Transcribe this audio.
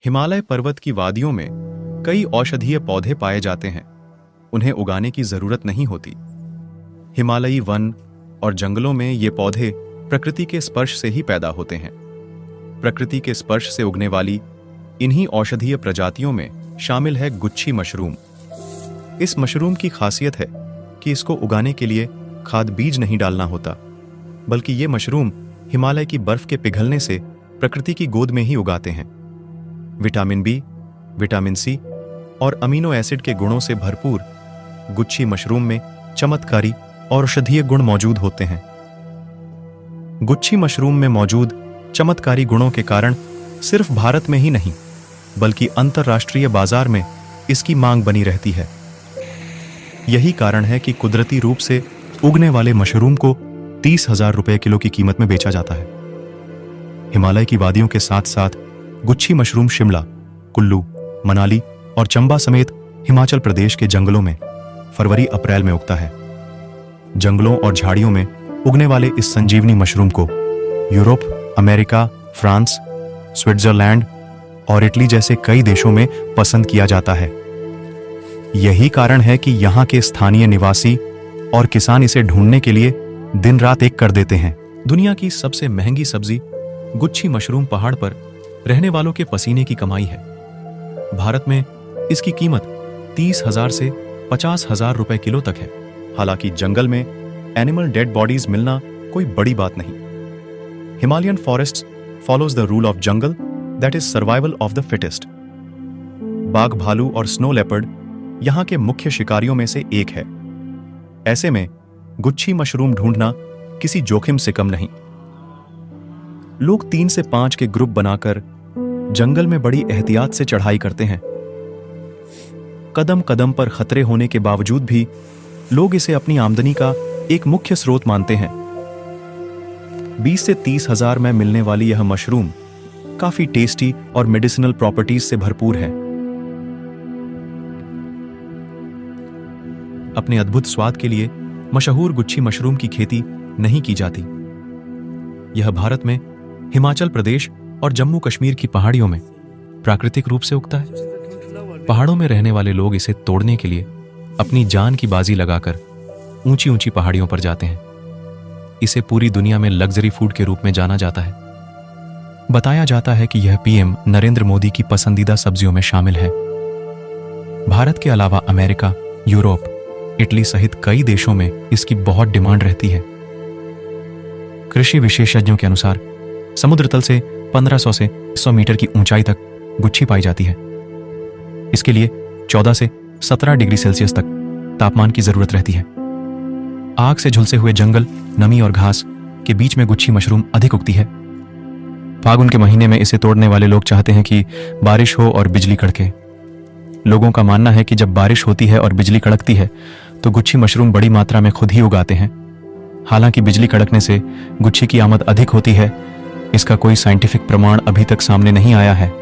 हिमालय पर्वत की वादियों में कई औषधीय पौधे पाए जाते हैं। उन्हें उगाने की जरूरत नहीं होती। हिमालयी वन और जंगलों में ये पौधे प्रकृति के स्पर्श से ही पैदा होते हैं। प्रकृति के स्पर्श से उगने वाली इन्हीं औषधीय प्रजातियों में शामिल है गुच्छी मशरूम। इस मशरूम की खासियत है कि इसको उगाने के लिए खाद बीज नहीं डालना होता, बल्कि ये मशरूम हिमालय की बर्फ के पिघलने से प्रकृति की गोद में ही उगाते हैं। विटामिन बी, विटामिन सी और अमीनो एसिड के गुणों से भरपूर गुच्छी मशरूम में चमत्कारी और औषधीय गुण मौजूद होते हैं। गुच्छी मशरूम में मौजूद चमत्कारी गुणों के कारण सिर्फ भारत में ही नहीं, बल्कि अंतर्राष्ट्रीय बाजार में इसकी मांग बनी रहती है। यही कारण है कि कुदरती रूप से उगने वाले मशरूम को 30,000 रुपए किलो की कीमत में बेचा जाता है। हिमालय की वादियों के साथ साथ गुच्छी मशरूम शिमला, कुल्लू, मनाली और चंबा समेत हिमाचल प्रदेश के जंगलों में फरवरी-अप्रैल में उगता है। जंगलों और झाड़ियों में उगने वाले इस संजीवनी मशरूम को यूरोप, अमेरिका, फ्रांस, स्विट्जरलैंड और इटली जैसे कई देशों में पसंद किया जाता है। यही कारण है कि यहाँ के स्थानीय निवासी और किसान इसे ढूंढने के लिए दिन रात एक कर देते हैं। दुनिया की सबसे महंगी सब्जी गुच्छी मशरूम पहाड़ पर रहने वालों के पसीने की कमाई है। भारत में इसकी कीमत 30,000 से 50,000 रुपए किलो तक है। हालांकि जंगल में एनिमल डेड बॉडीज मिलना कोई बड़ी बात नहीं। Himalayan forests follows the rule of jungle, that is survival of the fittest. बाघ, भालू और स्नो लेपर्ड यहाँ के मुख्य शिकारियों में से एक है। ऐसे में गुच्छी मशरूम ढूंढना किसी जोखिम से कम नहीं। लोग 3 से 5 के ग्रुप बनाकर जंगल में बड़ी एहतियात से चढ़ाई करते हैं। कदम कदम पर खतरे होने के बावजूद भी लोग इसे अपनी आमदनी का एक मुख्य स्रोत मानते हैं। 20 से 30,000 में मिलने वाली यह मशरूम काफी टेस्टी और मेडिसिनल प्रॉपर्टीज से भरपूर है। अपने अद्भुत स्वाद के लिए मशहूर गुच्छी मशरूम की खेती नहीं की जाती। यह भारत में हिमाचल प्रदेश और जम्मू कश्मीर की पहाड़ियों में प्राकृतिक रूप से उगता है। पहाड़ों में रहने वाले लोग इसे तोड़ने के लिए अपनी जान की बाजी लगाकर ऊंची ऊंची पहाड़ियों पर जाते हैं। इसे पूरी दुनिया में लग्जरी फूड के रूप में जाना जाता है। बताया जाता है कि यह पीएम नरेंद्र मोदी की पसंदीदा सब्जियों में शामिल है। भारत के अलावा अमेरिका, यूरोप, इटली सहित कई देशों में इसकी बहुत डिमांड रहती है। कृषि विशेषज्ञों के अनुसार समुद्र तल से 1500 से 100 मीटर की ऊंचाई तक गुच्छी पाई जाती है। इसके लिए 14 से 17 डिग्री सेल्सियस तक तापमान की जरूरत रहती है। आग से झुलसे हुए जंगल, नमी और घास के बीच में गुच्छी मशरूम अधिक उगती है। फागुन के महीने में इसे तोड़ने वाले लोग चाहते हैं कि बारिश हो और बिजली कड़के। लोगों का मानना है कि जब बारिश होती है और बिजली कड़कती है तो गुच्छी मशरूम बड़ी मात्रा में खुद ही उगाते हैं। हालांकि बिजली कड़कने से गुच्छी की आमद अधिक होती है, इसका कोई साइंटिफिक प्रमाण अभी तक सामने नहीं आया है।